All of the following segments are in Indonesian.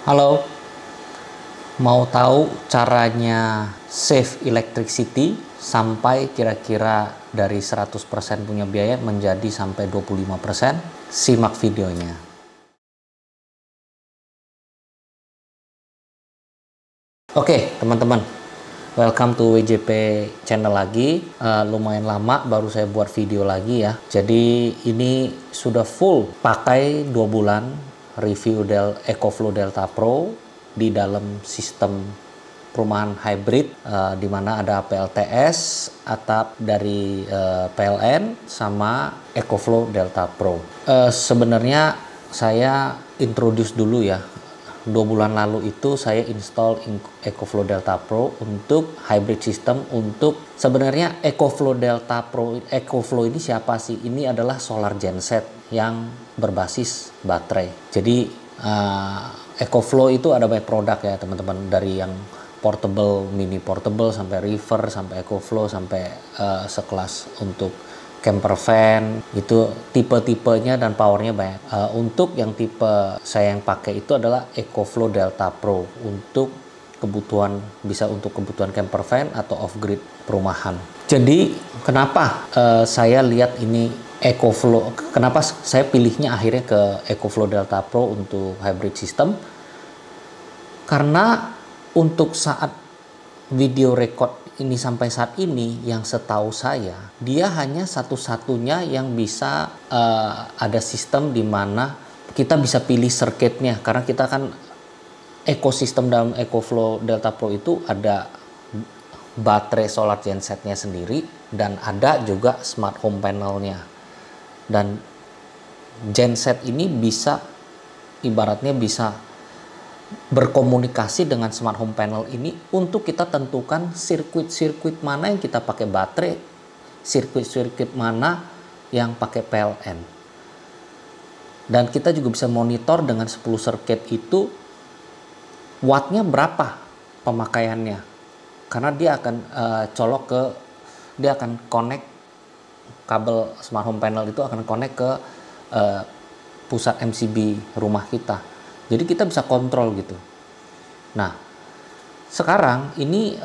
Halo, mau tahu caranya save electricity sampai kira-kira dari 100% punya biaya menjadi sampai 25%? Simak videonya. Oke, teman-teman. Welcome to WJP channel lagi. Lumayan lama baru saya buat video lagi ya. Jadi ini sudah full pakai 2 bulan review EcoFlow Delta Pro di dalam sistem perumahan hybrid, di mana ada PLTS, atap dari PLN sama EcoFlow Delta Pro. Sebenarnya saya introduce dulu ya. 2 bulan lalu itu saya install EcoFlow Delta Pro untuk hybrid system. Untuk sebenarnya EcoFlow Delta Pro, EcoFlow ini siapa sih? Ini adalah solar genset yang berbasis baterai. Jadi EcoFlow itu ada banyak produk ya teman-teman, dari yang portable, mini portable, sampai river, sampai EcoFlow, sampai sekelas untuk camper van. Itu tipe-tipenya dan powernya banyak. Untuk yang tipe saya yang pakai itu adalah EcoFlow Delta Pro untuk kebutuhan, bisa untuk kebutuhan camper van atau off-grid perumahan. Jadi kenapa saya lihat ini EcoFlow, kenapa saya pilihnya akhirnya ke EcoFlow Delta Pro untuk hybrid system? Karena untuk saat video record ini sampai saat ini, yang setahu saya, dia hanya satu-satunya yang bisa ada sistem di mana kita bisa pilih circuitnya. Karena kita kan ekosistem dalam EcoFlow Delta Pro itu ada baterai solar gensetnya sendiri dan ada juga smart home panelnya. Dan genset ini bisa, ibaratnya bisa berkomunikasi dengan smart home panel ini untuk kita tentukan sirkuit-sirkuit mana yang kita pakai baterai, sirkuit-sirkuit mana yang pakai PLN. Dan kita juga bisa monitor dengan 10 sirkuit itu wattnya berapa pemakaiannya. Karena dia akan dia akan connect kabel smart home panel itu akan connect ke pusat MCB rumah kita. Jadi kita bisa kontrol gitu. Nah, sekarang ini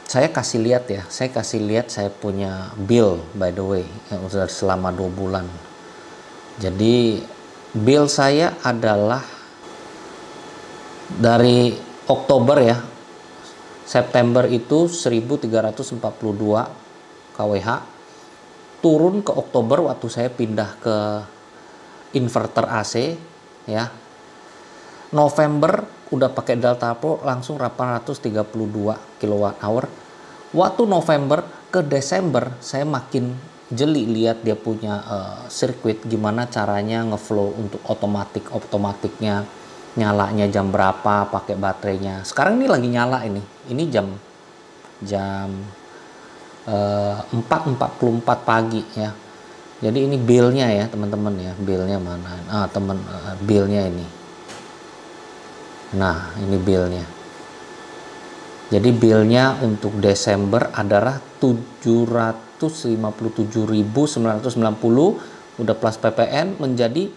saya kasih lihat ya. Saya kasih lihat saya punya bill, by the way, yang sudah selama 2 bulan. Jadi bill saya adalah dari Oktober ya. September itu 1342 kWh. Turun ke Oktober waktu saya pindah ke inverter AC ya. November udah pakai Delta Pro langsung 832 kWh. Waktu November ke Desember saya makin jeli lihat dia punya sirkuit, gimana caranya ngeflow untuk otomatiknya, nyalanya jam berapa pakai baterainya. Sekarang ini lagi nyala ini. Ini jam 4.44 pagi ya. Jadi ini billnya ya teman-teman ya, billnya mana? Billnya ini. Nah ini billnya. Jadi billnya untuk Desember adalah 757.990 udah plus PPN menjadi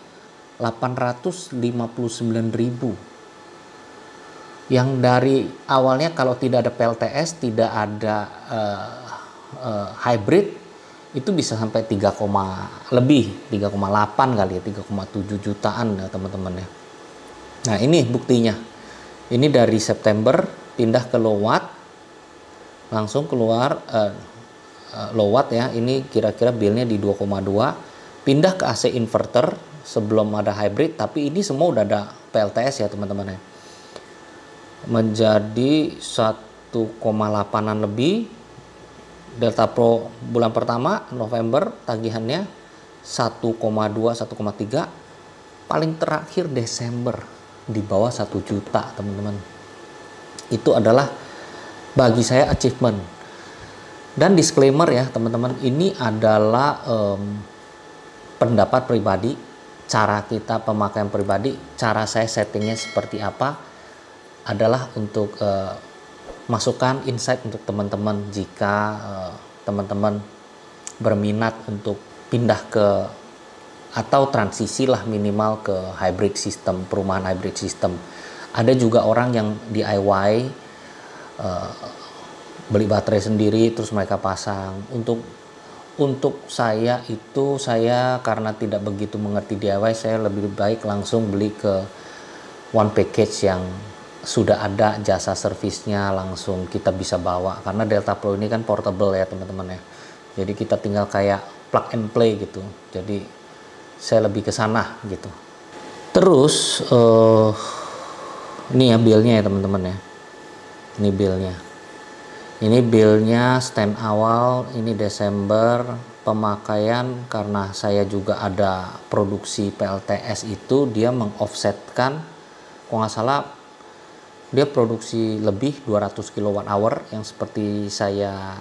859.000. Yang dari awalnya kalau tidak ada PLTS, tidak ada hybrid, itu bisa sampai 3,8 kali ya, 3,7 jutaan ya teman-teman ya. Nah ini buktinya. Ini dari September pindah ke low watt, langsung keluar low watt ya. Ini kira-kira billnya di 2,2. Pindah ke AC inverter sebelum ada hybrid, tapi ini semua udah ada PLTS ya teman-teman ya. Menjadi 1,8an lebih. Delta Pro bulan pertama November tagihannya 1,2 1,3. Paling terakhir Desember di bawah 1 juta teman-teman. Itu adalah bagi saya achievement. Dan disclaimer ya teman-teman, ini adalah pendapat pribadi, cara kita pemakaian pribadi, cara saya settingnya seperti apa adalah untuk masukan insight untuk teman-teman. Jika teman-teman berminat untuk pindah ke atau transisi lah minimal ke hybrid system, perumahan hybrid system. Ada juga orang yang DIY, beli baterai sendiri terus mereka pasang. Untuk saya itu, saya karena tidak begitu mengerti DIY, saya lebih baik langsung beli ke one package yang sudah ada jasa servisnya, langsung kita bisa bawa. Karena Delta Pro ini kan portable ya teman-teman ya. Jadi kita tinggal kayak plug and play gitu. Jadi saya lebih ke sana gitu. Terus ini ya billnya ya teman-teman ya. Ini billnya. Ini billnya stand awal, ini Desember, pemakaian karena saya juga ada produksi PLTS itu, dia mengoffsetkan, kalau nggak salah dia produksi lebih 200 kWh yang seperti saya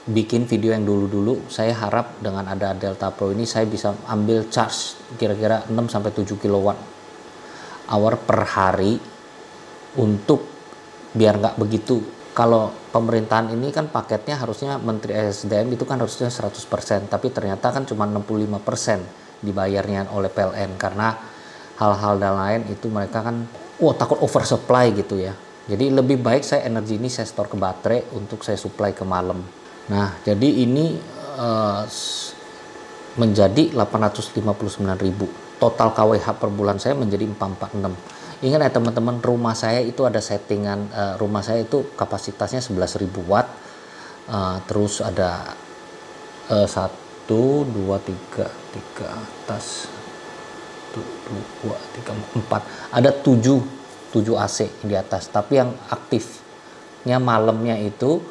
bikin video yang dulu-dulu. Saya harap dengan ada Delta Pro ini saya bisa ambil charge kira-kira 6-7 kWh per hari untuk biar nggak begitu. Kalau pemerintahan ini kan paketnya harusnya Menteri SDM itu kan harusnya 100%, tapi ternyata kan cuma 65% dibayarnya oleh PLN karena hal-hal dan lain itu mereka kan takut oversupply gitu ya. Jadi lebih baik saya energi ini saya store ke baterai untuk saya supply ke malam. Nah, jadi ini menjadi 859.000. Total KWH per bulan saya menjadi 446. Ingat ya teman-teman, rumah saya itu ada settingan, rumah saya itu kapasitasnya 11.000 watt. Terus ada 1, 2, 3 atas, 1, 2, 3, 4. Ada 7 AC di atas. Tapi yang aktifnya malamnya itu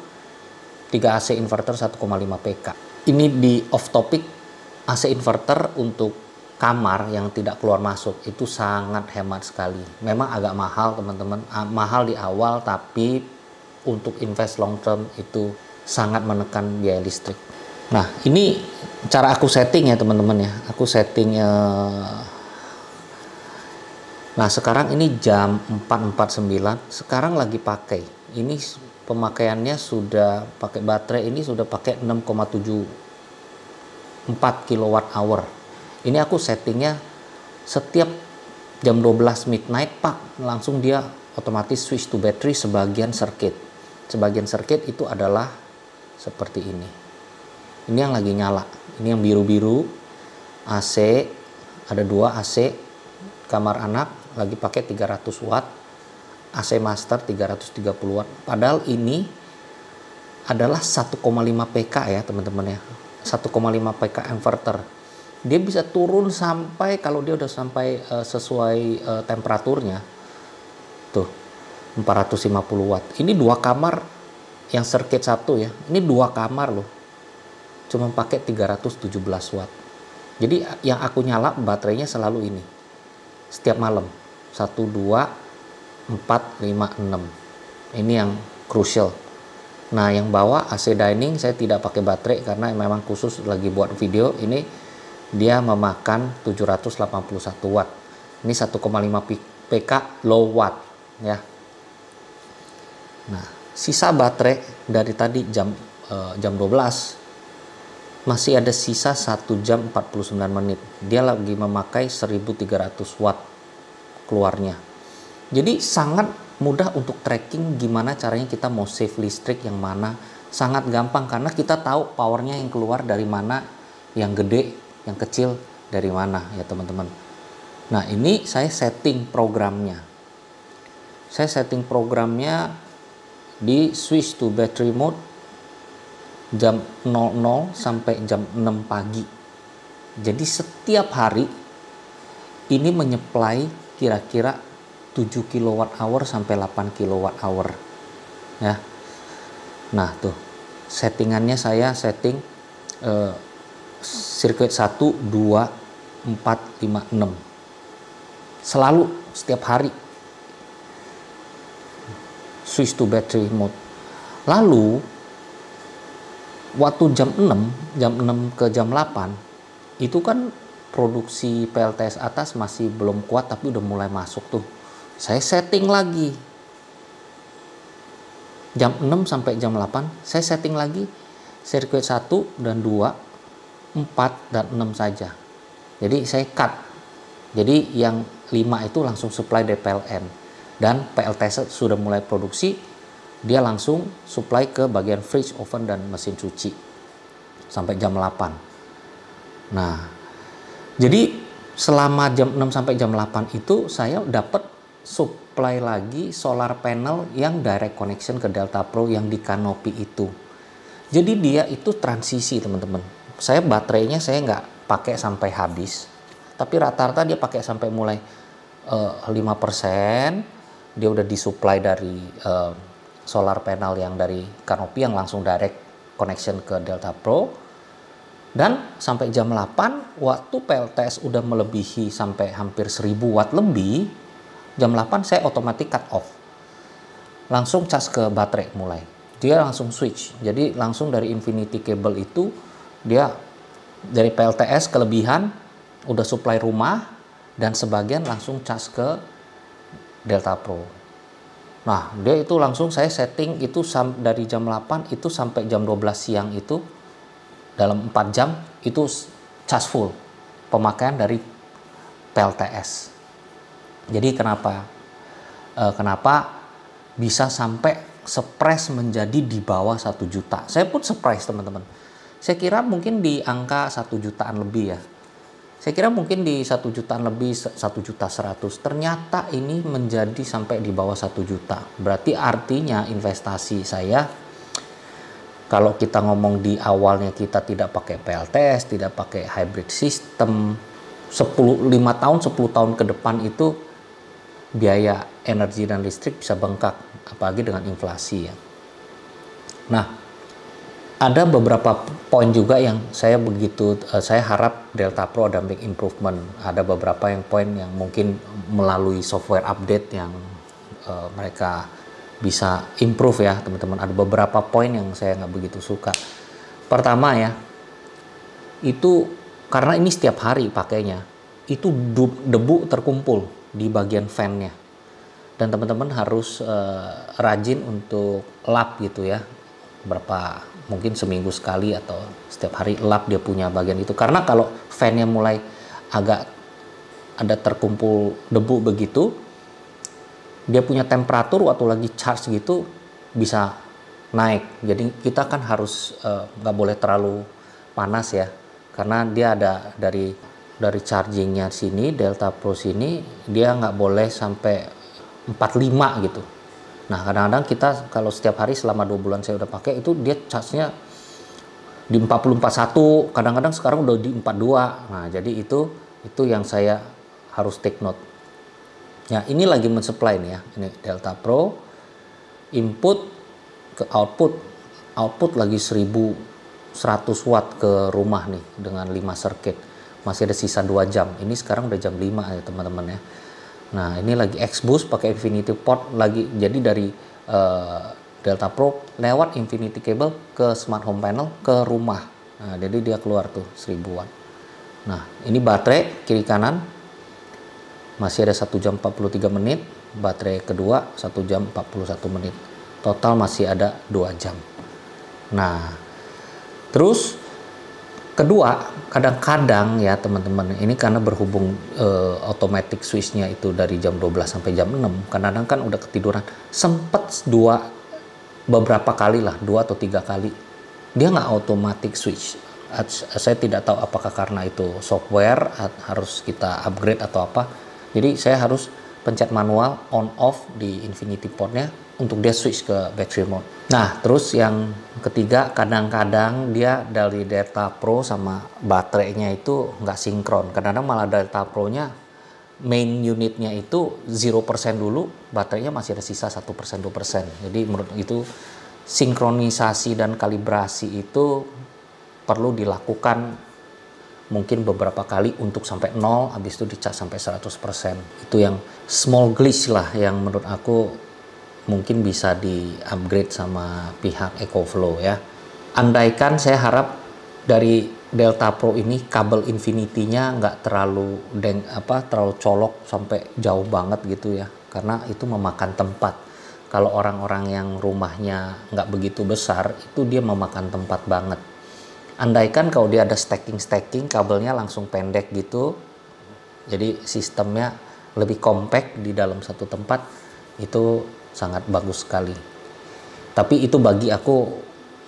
3 AC inverter 1,5 PK. Ini di off topic, AC inverter untuk kamar yang tidak keluar masuk itu sangat hemat sekali. Memang agak mahal teman-teman, mahal di awal, tapi untuk invest long term itu sangat menekan biaya listrik. Nah, ini cara aku setting ya teman-teman ya. Aku setting nah sekarang ini jam 4.49, sekarang lagi pakai. Ini pemakaiannya sudah pakai baterai ini sudah pakai 6,74 kWh. Ini aku settingnya setiap jam 12 midnight Pak, langsung dia otomatis switch to battery sebagian circuit. Sebagian circuit itu adalah seperti ini. Ini yang lagi nyala. Ini yang biru-biru AC, ada 2 AC kamar anak lagi pakai 300 watt. AC master 330 watt. Padahal ini adalah 1,5 PK ya teman-teman ya. 1,5 PK inverter. Dia bisa turun sampai, kalau dia udah sampai sesuai temperaturnya tuh 450 watt. Ini 2 kamar yang circuit satu ya. Ini 2 kamar loh. Cuma pakai 317 watt. Jadi yang aku nyala baterainya selalu ini. Setiap malam. 1, 2, 4, 5, 6. Ini yang crucial. Nah, yang bawah AC dining saya tidak pakai baterai karena memang khusus lagi buat video. Ini dia memakan 781 watt. Ini 1,5 PK low watt ya. Nah, sisa baterai dari tadi jam 12 masih ada sisa 1 jam 49 menit. Dia lagi memakai 1300 watt keluarnya. Jadi sangat mudah untuk tracking gimana caranya kita mau save listrik yang mana. Sangat gampang karena kita tahu powernya yang keluar dari mana, yang gede, yang kecil dari mana ya teman-teman. Nah, ini saya setting programnya. Saya setting programnya di switch to battery mode jam 00 sampai jam 6 pagi. Jadi setiap hari ini menyuplai kira-kira 7 kWh sampai 8 kWh ya. Nah, tuh settingannya saya setting sirkuit 1, 2, 4, 5, 6. Selalu setiap hari switch to battery mode. Lalu waktu jam 6 ke jam 8 itu kan produksi PLTS atas masih belum kuat tapi udah mulai masuk tuh. Saya setting lagi. Jam 6 sampai jam 8 saya setting lagi sirkuit 1 dan 2, 4 dan 6 saja. Jadi saya cut. Jadi yang 5 itu langsung supply dari PLN. Dan PLTS sudah mulai produksi, dia langsung supply ke bagian fridge, oven, dan mesin cuci. Sampai jam 8. Nah, jadi selama jam 6 sampai jam 8 itu saya dapat supply lagi solar panel yang direct connection ke Delta Pro yang di kanopi itu. Jadi dia itu transisi teman-teman. Saya baterainya saya nggak pakai sampai habis. Tapi rata-rata dia pakai sampai mulai 5%, dia udah disuplai dari solar panel yang dari kanopi yang langsung direct connection ke Delta Pro. Dan sampai jam 8, waktu PLTS udah melebihi sampai hampir 1000 watt lebih, jam 8 saya otomatis cut off. Langsung cas ke baterai mulai. Dia langsung switch. Jadi langsung dari infinity cable itu, dia dari PLTS kelebihan, udah supply rumah, dan sebagian langsung cas ke Delta Pro. Nah, dia itu langsung saya setting itu dari jam 8 itu sampai jam 12 siang itu, dalam 4 jam itu cas full pemakaian dari PLTS. Jadi kenapa bisa sampai surprise menjadi di bawah 1 juta. Saya pun surprise teman-teman. Saya kira mungkin di angka 1 jutaan lebih ya. Saya kira mungkin di 1 jutaan lebih, 1.100.000. Ternyata ini menjadi sampai di bawah 1 juta. Berarti artinya investasi saya, kalau kita ngomong di awalnya kita tidak pakai PLTS, tidak pakai hybrid system, 5 tahun, 10 tahun ke depan itu biaya energi dan listrik bisa bengkak, apalagi dengan inflasi ya. Nah, ada beberapa poin juga yang saya harap Delta Pro ada big improvement. Ada beberapa poin yang mungkin melalui software update yang mereka bisa improve ya teman-teman. Ada beberapa poin yang saya nggak begitu suka. Pertama ya, itu karena ini setiap hari pakainya, itu debu terkumpul di bagian fan-nya. Dan teman-teman harus rajin untuk lap gitu ya. Mungkin seminggu sekali atau setiap hari lap dia punya bagian itu. Karena kalau fan-nya mulai agak ada terkumpul debu begitu, dia punya temperatur waktu lagi charge gitu bisa naik. Jadi kita kan harus nggak boleh terlalu panas ya, karena dia ada dari chargingnya sini, Delta Pro sini, dia nggak boleh sampai 45 gitu. Nah kadang-kadang kita kalau setiap hari selama 2 bulan saya udah pakai itu, dia charge-nya di 40-41, kadang-kadang sekarang udah di 42. Nah jadi itu yang saya harus take note. Ya ini lagi mensupply nih ya, ini Delta Pro, input ke output lagi 1100 watt ke rumah nih dengan 5 circuit. Masih ada sisa 2 jam. Ini sekarang udah jam 5 ya teman-teman ya. Nah ini lagi X-Boost pakai Infinity Port lagi. Jadi dari Delta Pro lewat Infinity Cable ke Smart Home Panel ke rumah. Nah jadi dia keluar tuh 1000 watt. Nah ini baterai kiri kanan masih ada 1 jam 43 menit. Baterai kedua 1 jam 41 menit. Total masih ada 2 jam. Nah terus kedua, kadang-kadang ya teman-teman, ini karena berhubung automatic switch-nya itu dari jam 12 sampai jam 6, kadang-kadang kan udah ketiduran, sempet beberapa kali lah, 2 atau 3 kali, dia nggak automatic switch. Saya tidak tahu apakah karena itu software, harus kita upgrade atau apa. Jadi saya harus pencet manual on off di Infinity Port-nya untuk dia switch ke battery mode. Nah, terus yang ketiga, kadang-kadang dia dari Delta Pro sama baterainya itu nggak sinkron. Kadang-kadang malah Delta Pro-nya main unitnya itu 0% dulu, baterainya masih ada sisa 1%, 2%. Jadi menurut itu sinkronisasi dan kalibrasi itu perlu dilakukan mungkin beberapa kali untuk sampai 0, habis itu dicas sampai 100%. Itu yang small glitch lah yang menurut aku mungkin bisa di-upgrade sama pihak EcoFlow ya. Andaikan saya harap dari Delta Pro ini kabel Infinity-nya nggak terlalu colok sampai jauh banget gitu ya. Karena itu memakan tempat. Kalau orang-orang yang rumahnya nggak begitu besar, itu dia memakan tempat banget. Andaikan kalau dia ada stacking kabelnya langsung pendek gitu, jadi sistemnya lebih compact di dalam satu tempat, itu sangat bagus sekali. Tapi itu bagi aku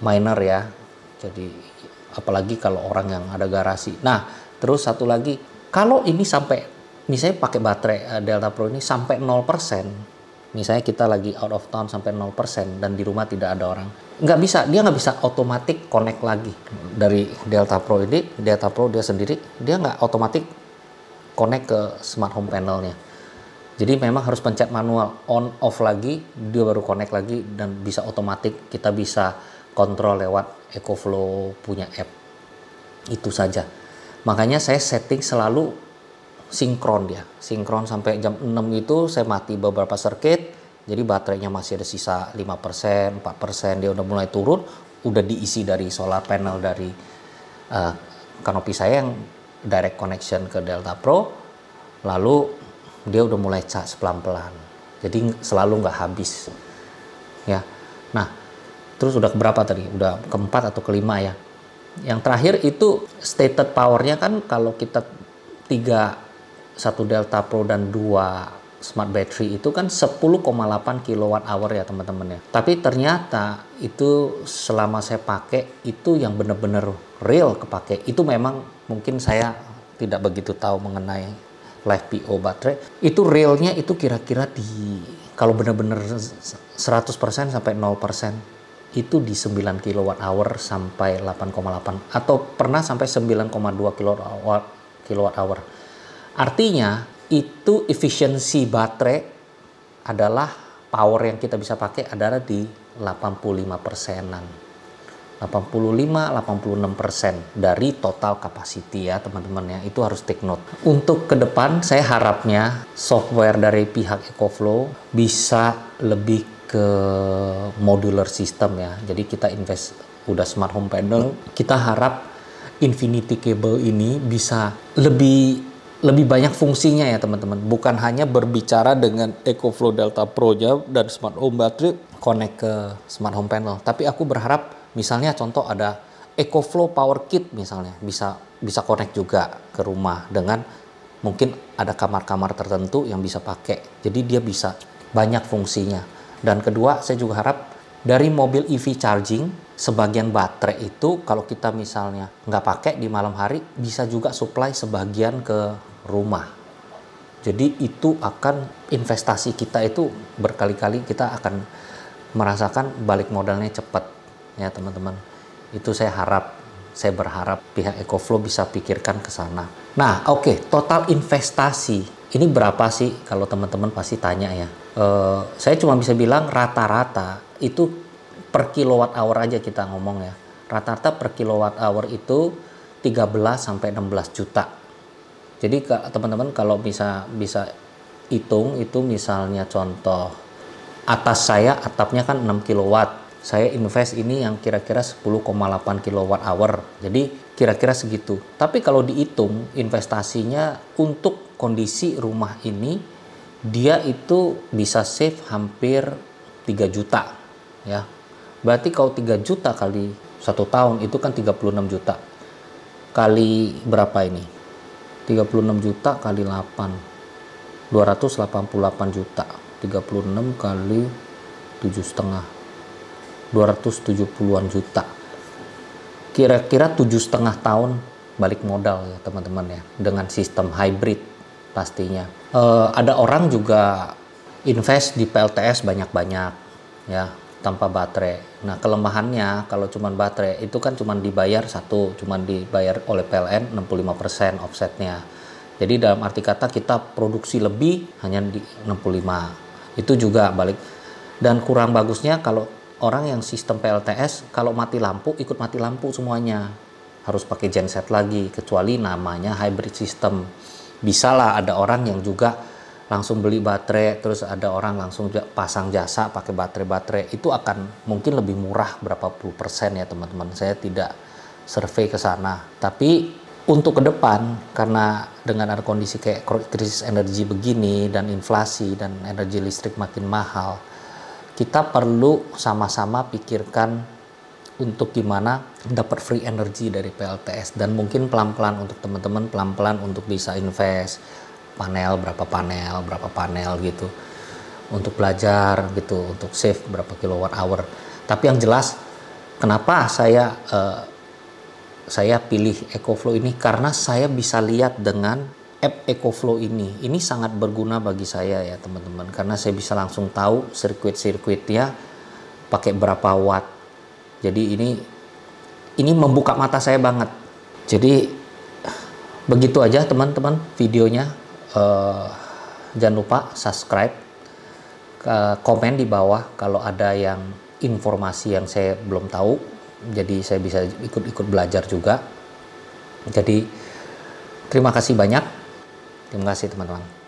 minor ya, jadi apalagi kalau orang yang ada garasi. Nah terus satu lagi, kalau ini sampai misalnya pakai baterai Delta Pro ini sampai 0%, misalnya kita lagi out of town sampai 0% dan di rumah tidak ada orang, dia nggak bisa otomatis connect lagi dari Delta Pro ini. Delta Pro dia sendiri dia nggak otomatis connect ke smart home panelnya, jadi memang harus pencet manual on off lagi, dia baru connect lagi dan bisa otomatis kita bisa kontrol lewat EcoFlow punya app. Itu saja, makanya saya setting selalu sinkron, sinkron sampai jam 6 itu saya mati beberapa circuit. Jadi baterainya masih ada sisa 5%, 4%, dia udah mulai turun, udah diisi dari solar panel dari kanopi saya yang direct connection ke Delta Pro, lalu dia udah mulai charge pelan-pelan. Jadi selalu nggak habis. Ya. Nah, terus udah keberapa tadi? Udah keempat atau kelima ya. Yang terakhir itu stated powernya kan kalau kita 1 Delta Pro dan 2 smart battery itu kan 10,8 kWh ya teman-teman ya. Tapi ternyata itu selama saya pakai itu yang benar-benar real kepake. Itu memang mungkin saya tidak begitu tahu mengenai live PO baterai. Itu realnya itu kira-kira di kalau benar-benar 100% sampai 0% itu di 9 kWh sampai 8,8 atau pernah sampai 9,2 kWh. Artinya itu efisiensi baterai adalah power yang kita bisa pakai adalah di 85%-an. 85-86% dari total capacity ya teman-teman ya. Itu harus take note. Untuk ke depan saya harapnya software dari pihak EcoFlow bisa lebih ke modular system ya. Jadi kita invest udah smart home panel, kita harap Infinity Cable ini bisa lebih banyak fungsinya ya teman-teman. Bukan hanya berbicara dengan EcoFlow Delta Pro-nya dan smart home battery connect ke smart home panel. Tapi aku berharap misalnya contoh ada EcoFlow Power Kit misalnya bisa connect juga ke rumah dengan mungkin ada kamar-kamar tertentu yang bisa pakai. Jadi dia bisa banyak fungsinya. Dan kedua saya juga harap dari mobil EV charging, sebagian baterai itu kalau kita misalnya nggak pakai di malam hari bisa juga supply sebagian ke rumah. Jadi itu akan investasi kita itu berkali-kali kita akan merasakan balik modalnya cepat ya teman-teman. Itu saya berharap pihak EcoFlow bisa pikirkan ke sana. Nah oke, total investasi ini berapa sih kalau teman-teman pasti tanya ya. Saya cuma bisa bilang rata-rata itu per kilowatt hour aja kita ngomong ya. Rata-rata per kilowatt hour itu 13 sampai 16 juta. Jadi teman-teman kalau bisa hitung itu misalnya contoh atas saya atapnya kan 6 kilowatt. Saya invest ini yang kira-kira 10,8 kilowatt hour. Jadi kira-kira segitu. Tapi kalau dihitung investasinya untuk kondisi rumah ini dia itu bisa save hampir 3 juta ya. Berarti kalau 3 juta kali 1 tahun itu kan 36 juta. Kali berapa ini? 36 juta kali 8. 288 juta. 36 kali 7,5. 270-an juta. Kira-kira 7,5 tahun balik modal ya teman-teman ya. Dengan sistem hybrid pastinya. Ada orang juga invest di PLTS banyak-banyak ya tanpa baterai. Nah kelemahannya kalau cuma baterai itu kan cuma dibayar oleh PLN 65% offsetnya. Jadi dalam arti kata kita produksi lebih hanya di 65. Itu juga balik. Dan kurang bagusnya kalau orang yang sistem PLTS kalau mati lampu ikut mati lampu semuanya. Harus pakai genset lagi kecuali namanya hybrid system. Bisalah ada orang yang juga langsung beli baterai, terus ada orang langsung pasang jasa pakai baterai itu akan mungkin lebih murah berapa puluh persen ya teman-teman. Saya tidak survei ke sana. Tapi untuk ke depan karena dengan ada kondisi kayak krisis energi begini dan inflasi dan energi listrik makin mahal, kita perlu sama-sama pikirkan untuk gimana dapat free energy dari PLTS, dan mungkin pelan-pelan untuk teman-teman, pelan-pelan untuk bisa invest berapa panel gitu untuk belajar gitu, untuk save berapa kilowatt hour. Tapi yang jelas kenapa saya pilih EcoFlow ini, karena saya bisa lihat dengan app EcoFlow ini sangat berguna bagi saya ya teman-teman, karena saya bisa langsung tahu sirkuit-sirkuitnya pakai berapa watt. Jadi ini membuka mata saya banget. Jadi begitu aja teman-teman videonya. Jangan lupa subscribe, komen di bawah kalau ada yang informasi yang saya belum tahu, jadi saya bisa ikut belajar juga. Jadi terima kasih banyak. Terima kasih teman-teman.